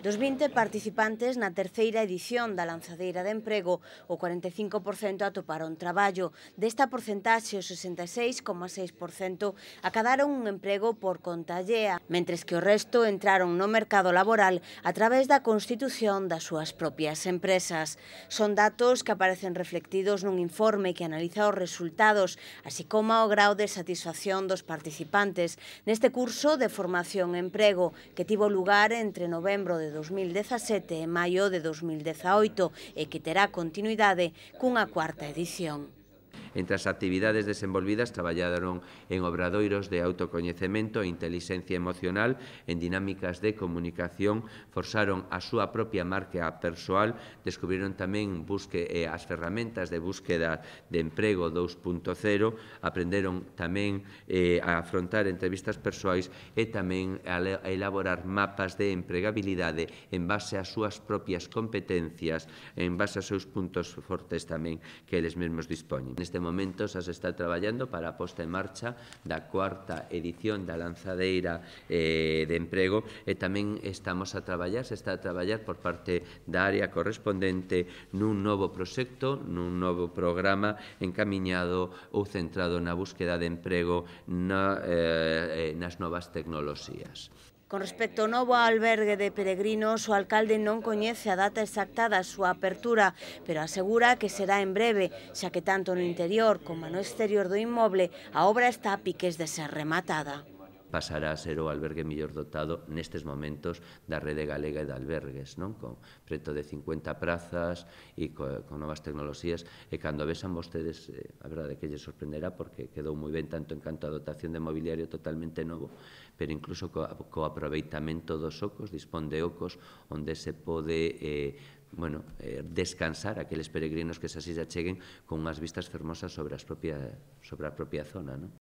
Dos 20 participantes na terceira edición da lanzadeira de emprego, o 45% atoparon traballo. Desta porcentaxe, o 66,6% acadaron un emprego por conta allea, mentres que o resto entraron no mercado laboral a través da constitución das súas propias empresas. Son datos que aparecen reflectidos nun informe que analiza os resultados, así como o grau de satisfacción dos participantes neste curso de formación e emprego que tivo lugar entre novembro de 2017 e maio de 2018 e que terá continuidade cunha cuarta edición. Entre as actividades desenvolvidas traballaron en obradoiros de autocoñecemento e intelixencia emocional, en dinámicas de comunicación, forxaron a súa propia marca persoal, descubriron tamén as ferramentas de búsqueda de emprego 2.0, aprenderon tamén a afrontar entrevistas persoais e tamén a elaborar mapas de empregabilidade en base ás súas propias competencias, en base aos seus puntos fortes tamén que eles mesmos dispoñen. Neste momento xa se está traballando para a posta en marcha da cuarta edición da lanzadeira de emprego e tamén se está a traballar por parte da área correspondente nun novo proxecto, nun novo programa encamiñado ou centrado na búsqueda de emprego nas novas tecnoloxías. Con respecto ao novo albergue de peregrinos, o alcalde non coñece a data exacta da súa apertura, pero asegura que será en breve, xa que tanto no interior como no exterior do inmoble a obra está a piques de ser rematada. Pasará a ser o albergue mellor dotado nestes momentos da rede galega de albergues, non? Con preto de 50 prazas e con novas tecnoloxías, e cando vexan vostedes, a verdade que lles sorprenderá porque quedou moi ben tanto en canto a dotación de mobiliario totalmente novo, pero incluso co aproveitamento dos ocos, dispón de ocos onde se pode descansar aqueles peregrinos que se así se acheguen con unhas vistas fermosas sobre a propia zona, non?